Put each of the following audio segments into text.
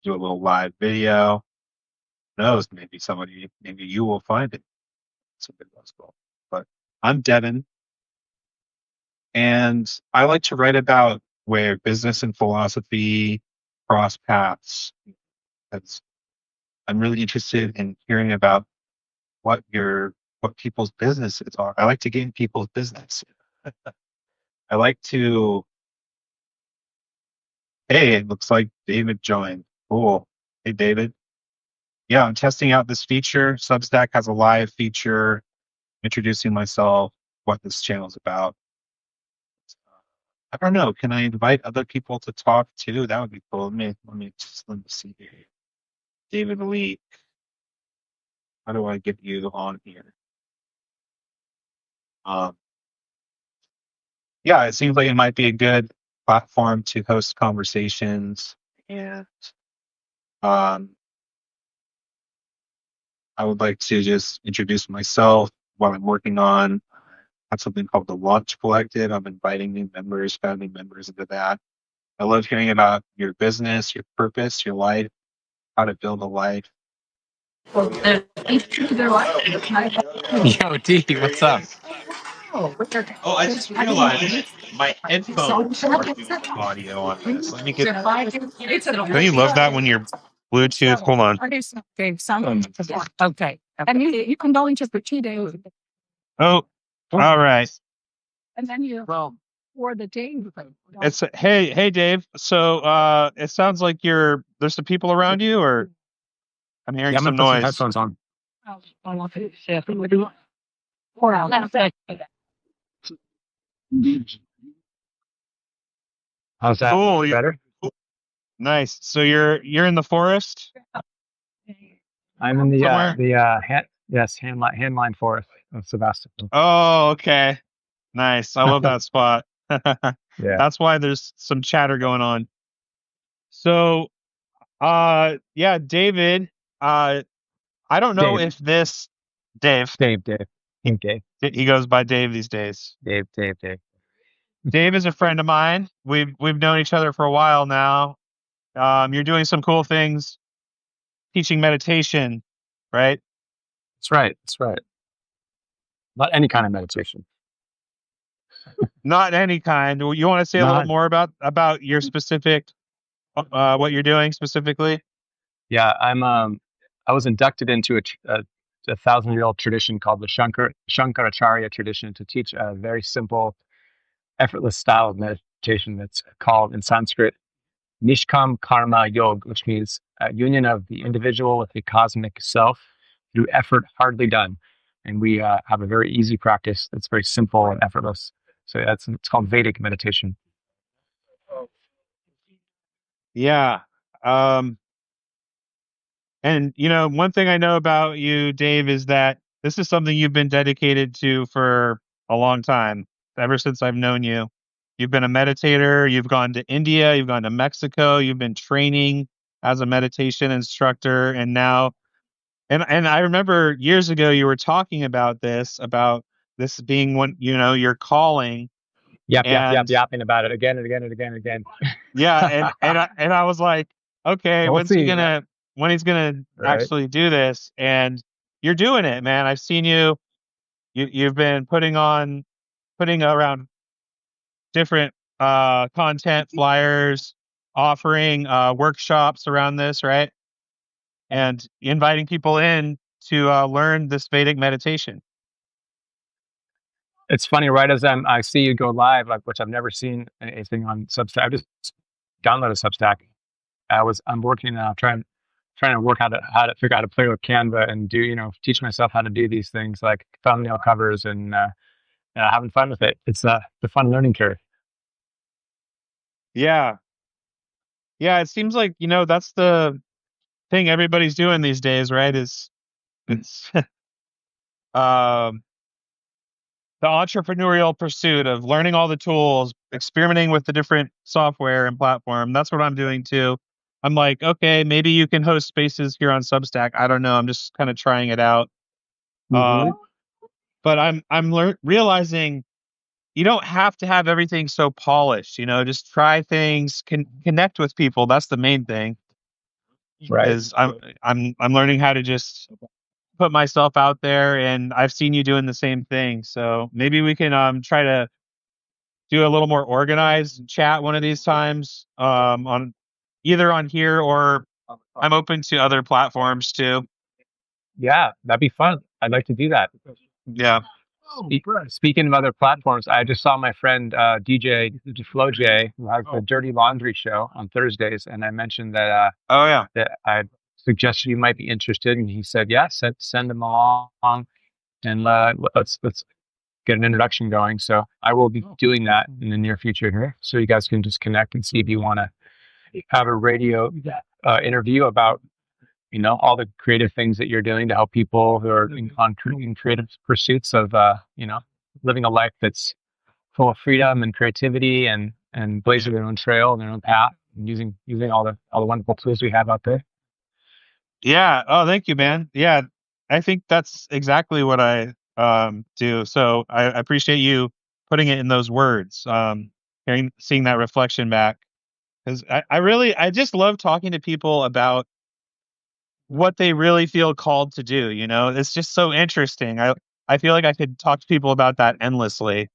do a little live video. Who knows? Maybe you will find it. It's a good gospel. But I'm Devin, and I like to write about where business and philosophy cross paths. That's I'm really interested in hearing about what your what people's businesses are. I like to get in people's business. I like to. Hey, it looks like David joined. Cool. Hey, David. Yeah, I'm testing out this feature. Substack has a live feature introducing myself, what this channel is about. I don't know. Can I invite other people to talk too? That would be cool. Let me see here. David Leake. How do I get you on here? Um, yeah, it seems like it might be a good platform to host conversations. And um, I would like to just introduce myself, what I'm working on. I have something called the Launch Collective. I'm inviting new members, founding members into that. I love hearing about your business, your purpose, your life, how to build a life. Yo, D, what's up? Oh, I just realized my headphones are doing audio on this. Let me get. Don't you love that when your Bluetooth? Hold on. Okay. And you can go into for 2 days. Oh, all right. And then you for the day. It's hey Dave. So it sounds like there's some people around you, or I'm hearing Yeah, I'm some gonna put some noise. headphones on. How's that? Cool. Better? Nice. So you're in the forest I'm in somewhere? Handline Forest of Sebastopol. Oh, okay. Nice. I love that spot. Yeah. That's why there's some chatter going on. So, yeah, David, I don't know Dave. if this Dave, Dave. Okay. he goes by Dave these days. Dave. Dave is a friend of mine. We've known each other for a while now. You're doing some cool things, teaching meditation, right? That's right. Not any kind of meditation. Not any kind. You want to say a little Not. more about your specific, what you're doing specifically? Yeah, I was inducted into a 1,000-year-old tradition called the Shankaracharya tradition to teach a very simple, effortless style of meditation that's called in Sanskrit Nishkam Karma Yoga, which means a union of the individual with the cosmic self through effort hardly done. And we have a very easy practice that's very simple and effortless. So it's called Vedic meditation. Yeah. Um, and one thing I know about you, Dave, is that this is something you've been dedicated to for a long time, ever since I've known you. You've been a meditator, you've gone to India, you've gone to Mexico, you've been training as a meditation instructor, and now and I remember years ago you were talking about this being your calling. Yep, And yapping about it again and again and again and again. yeah, and I was like, okay, We'll see. when he's gonna Right. actually do this? And you're doing it, man. I've seen you've been putting around different content flyers, offering workshops around this, right? And inviting people in to learn this Vedic meditation. It's funny, right as I see you go live, like which I've never seen anything on Substack. I just downloaded Substack. I'm working now, trying to work how to figure out how to play with Canva and do teach myself how to do these things like thumbnail covers and having fun with it. It's the fun learning curve. Yeah, yeah. It seems like that's the thing everybody's doing these days, right? Is it's um the entrepreneurial pursuit of learning all the tools, experimenting with the different software and platform. That's what I'm doing too. I'm like, okay, maybe you can host spaces here on Substack. I don't know. I'm just kind of trying it out. Mm-hmm. But I'm realizing you don't have to have everything so polished. Just try things, connect with people. That's the main thing. Right. because I'm learning how to just put myself out there, and I've seen you doing the same thing. So maybe we can try to do a little more organized chat one of these times on either on here, or I'm open to other platforms too. Yeah, that'd be fun. I'd like to do that. Yeah. Speaking of other platforms, I just saw my friend DJ Flo J, who has the Dirty Laundry show on Thursdays, and I mentioned Oh yeah. that I suggested you might be interested, and he said, "Yeah, send them along, and let's get an introduction going." So I will be doing that in the near future here, so you guys can just connect and see if you want to have a radio interview about all the creative things that you're doing to help people who are in creative pursuits of living a life that's full of freedom and creativity and blazing their own trail and their own path and using all the wonderful tools we have out there. Yeah. Oh, thank you, man. Yeah, I think that's exactly what I do. So I appreciate you putting it in those words. Seeing that reflection back, because I just love talking to people about what they really feel called to do. It's just so interesting. I feel like I could talk to people about that endlessly.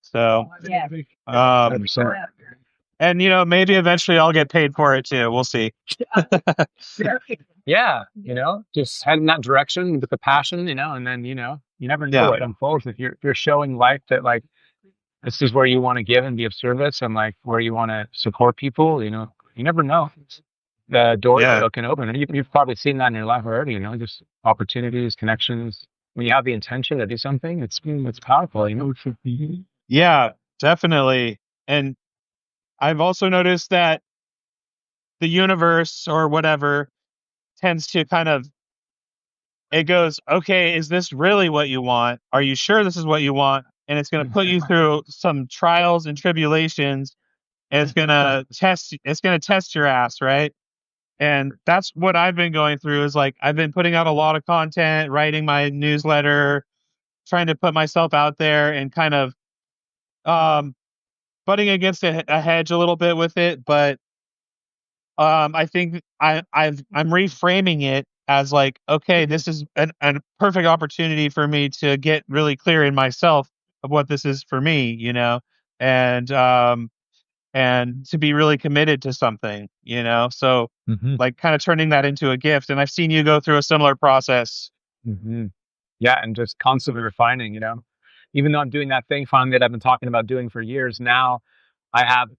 So, um, 100%. and maybe eventually I'll get paid for it too. We'll see. Yeah, just head in that direction with the passion, and then you never know Yeah. what unfolds if you're showing life that like this is where you want to give and be of service and like where you want to support people. You never know the doors that Yeah. it can open. And you've probably seen that in your life already. Just opportunities, connections. When you have the intention to do something, it's powerful. Yeah, definitely. And I've also noticed that the universe or whatever tends to kind of it goes, okay, is this really what you want? Are you sure this is what you want? And it's going to put you through some trials and tribulations, and it's going to test your ass, right? And that's what I've been going through is like I've been putting out a lot of content, writing my newsletter, trying to put myself out there and kind of um butting against a hedge a little bit with it, but I think I'm reframing it as like, okay, this is a perfect opportunity for me to get really clear in myself of what this is for me, and to be really committed to something. So Hmm. like kind of turning that into a gift. And I've seen you go through a similar process. Hmm. Yeah, and just constantly refining. Even though I'm doing that thing finally that I've been talking about doing for years now, I have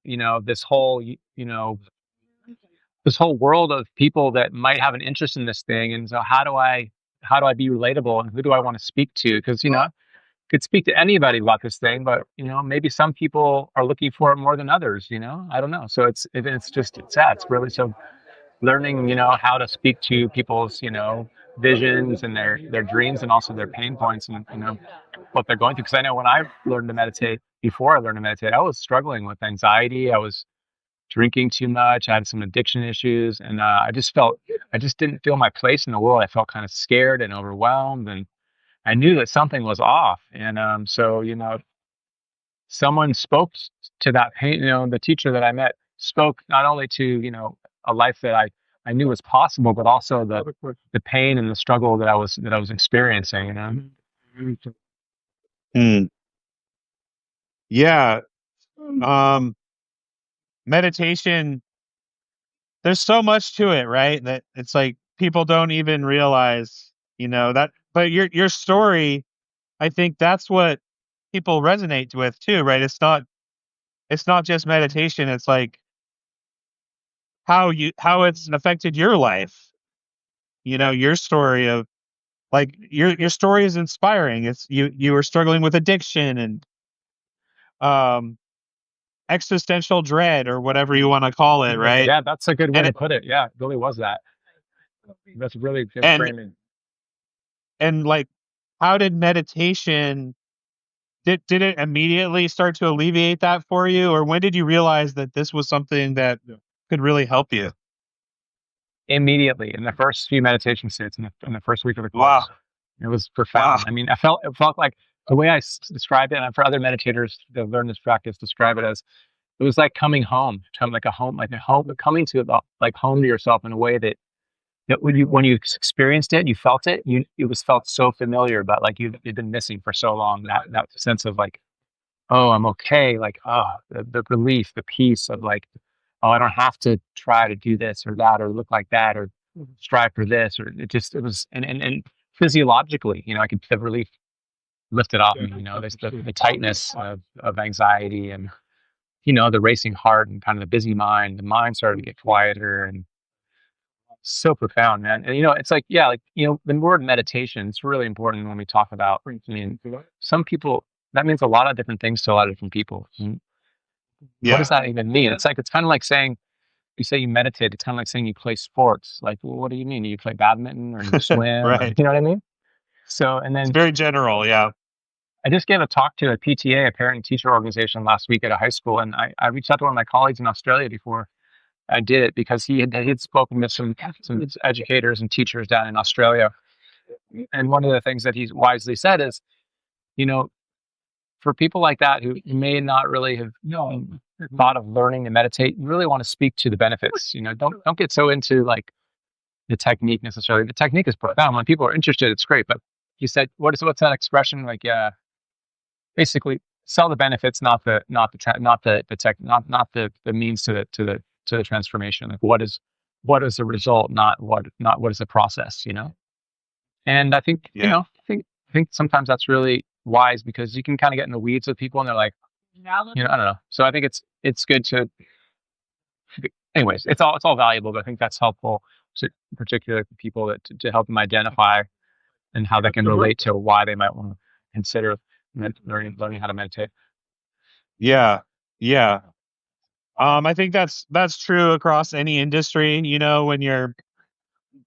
this whole world of people that might have an interest in this thing. And so how do I be relatable and who do I want to speak to? Because could speak to anybody about this thing, but maybe some people are looking for it more than others. I don't know. So it's sad. It's really so learning how to speak to people's visions and their dreams and also their pain points and what they're going through. Because I know when I learned to meditate, before I learned to meditate, I was struggling with anxiety. I was drinking too much. I had some addiction issues, and I just didn't feel my place in the world. I felt kind of scared and overwhelmed, and I knew that something was off. And so someone spoke to that pain. The teacher that I met spoke not only to a life that I knew was possible, but also the pain and the struggle that I was experiencing. Hmm. Yeah. Um, Meditation, there's so much to it, right? That it's like people don't even realize, that, but your story, I think that's what people resonate with too, right? It's not just meditation, it's like how it's affected your life. Your story of like your story is inspiring. It's you were struggling with addiction and um existential dread or whatever you want to call it, right? Yeah, that's a good way And to put it. Yeah, it really was that. That's really good and framing. and like how did meditation did it immediately start to alleviate that for you, or when did you realize that this was something that could really help you? Immediately in the first few meditation states in the first week of the Wow. course. It was Wow. profound. I mean, it felt like the way I described it, and for other meditators that have learned this practice, describe it as it was like coming home, like a home, coming to like home to yourself in a way that when you experienced it, you felt it. It was felt so familiar, but like you've been missing for so long. That sense of like, oh, I'm okay. Like, oh, the relief, the peace of like, oh, I don't have to try to do this or that or look like that or strive for this or it was and physiologically, I could the relief lifted off me. There's the tightness of anxiety and the racing heart and kind of the busy mind. The mind started to get quieter and so profound, man. And it's like, yeah, like the word meditation. It's really important when we talk about. I mean, some people that means a lot of different things to a lot of different people. And what does Yeah. that even mean? It's kind of like saying you say you meditate. It's kind of like saying you play sports. Like, well, what do you mean? Do you play badminton or you swim or Right. you know what I mean? So, and It's then very general. Yeah. I just gave a talk to a PTA, a parent teacher organization, last week at a high school, and I reached out to one of my colleagues in Australia before I did it because he had spoken with some educators and teachers down in Australia, and one of the things that he's wisely said is, you know, for people like that who may not really have thought of learning to meditate, you really want to speak to the benefits. Don't get so into like the technique necessarily. The technique is profound. When people are interested, it's great. But he said, what's that expression like? Basically sell the benefits, not the means to the transformation. Like what is the result, not what is the process. And I think Yeah. I think sometimes that's really wise because you can kind of get in the weeds with people and they're like, I don't know. So I think it's good to, anyways, it's all valuable, but I think that's helpful, particularly for people to help them identify and how they can relate to why they might want to consider learning how to meditate. Yeah. Yeah. I think that's true across any industry. When you're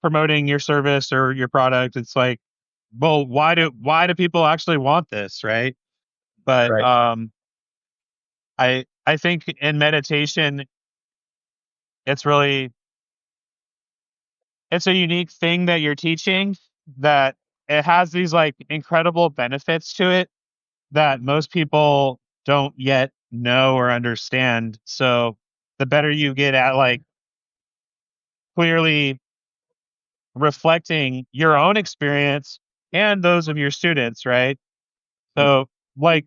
promoting your service or your product, it's like, well, why do people actually want this, right? But Right. I think in meditation, it's really it's a unique thing that you're teaching, that it has these like incredible benefits to it that most people don't yet know or understand. So the better you get at like clearly reflecting your own experience and those of your students, right? So like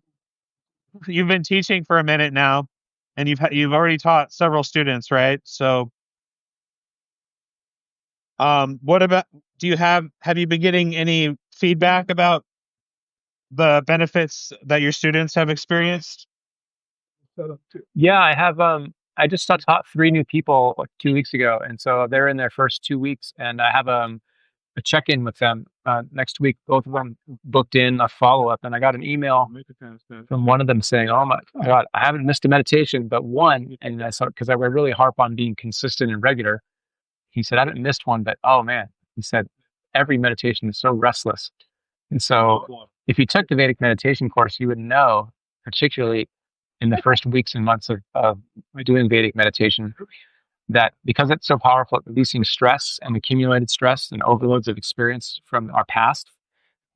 you've been teaching for a minute now and you've already taught several students, right? So what about, have you been getting any feedback about the benefits that your students have experienced? Yeah, I have. I just taught three new people like 2 weeks ago, and so they're in their first 2 weeks, and I have a check in with them next week. Both of them booked in a follow up, and I got an email from one of them saying, "Oh my God, I haven't missed a meditation, but one." And I saw because I really harp on being consistent and regular. He said, "I haven't missed one, but oh man," he said, "every meditation is so restless." And so, if you took the Vedic meditation course, you would know, particularly in the first weeks and months of doing Vedic meditation, that because it's so powerful at releasing stress and accumulated stress and overloads of experience from our past,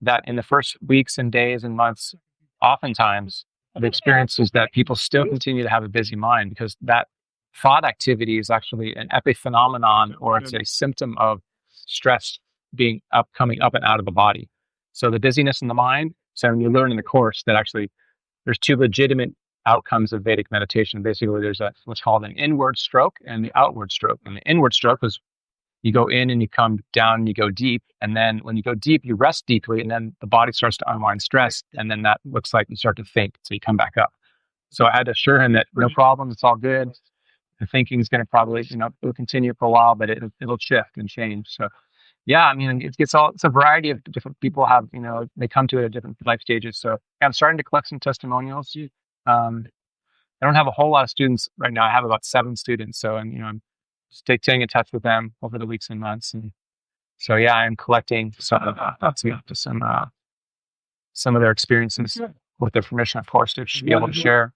that in the first weeks and days and months, oftentimes the experience is that people still continue to have a busy mind because that thought activity is actually an epiphenomenon or it's a symptom of stress coming up and out of the body. So the busyness in the mind. So when you learn in the course that actually there's two legitimate outcomes of Vedic meditation. Basically, there's what's called an inward stroke and the outward stroke. And the inward stroke is you go in and you come down and you go deep. And then when you go deep, you rest deeply, and then the body starts to unwind stress. And then that looks like you start to think. So you come back up. So I had to assure him that no problem, it's all good. The thinking is going to probably, it'll continue for a while, but it'll shift and change. So yeah, I mean, it's a variety of different people have, they come to it at different life stages. So yeah, I'm starting to collect some testimonials. Um, I don't have a whole lot of students right now. I have about 7 students. So, and, I'm staying in touch with them over the weeks and months. And so, yeah, I'm collecting some of their experiences with their permission, of course, to be able to share.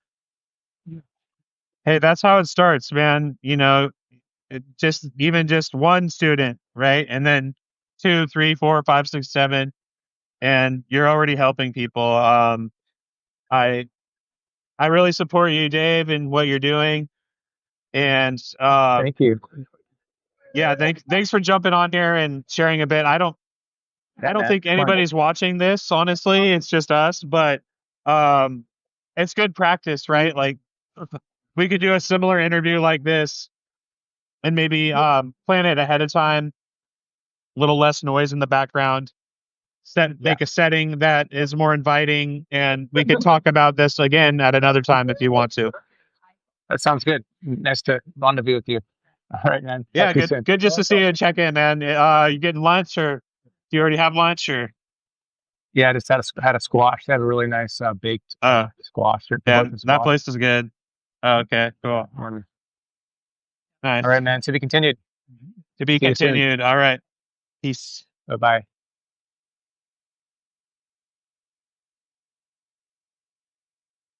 Hey, that's how it starts, man. Just one student, right? And then two, three, four, five, six, seven, and you're already helping people. I I really support you, Dave, in what you're doing, and Thank you. Yeah, thanks for jumping on here and sharing a bit. Yeah, I don't man. think Fun. anybody's watching this, honestly. It's just us, but um it's good practice, right? Like we could do a similar interview like this and maybe plan it ahead of time, a little less noise in the background, Yeah, make a setting that is more inviting, and we could talk about this again at another time if you want to. that sounds good. Nice to rendezvous with you. All right, man. Talk Yeah, to you good soon. good just to see you and check in, man. You getting lunch, or do you already have lunch, or Yeah, I just had a squash. They had a really nice baked uh squash, yeah, Devonta that squash. place is good. Oh, okay, Yeah. cool. All right, Nice. man. To be continued. To be See you soon. continued. All right. Peace. Bye bye.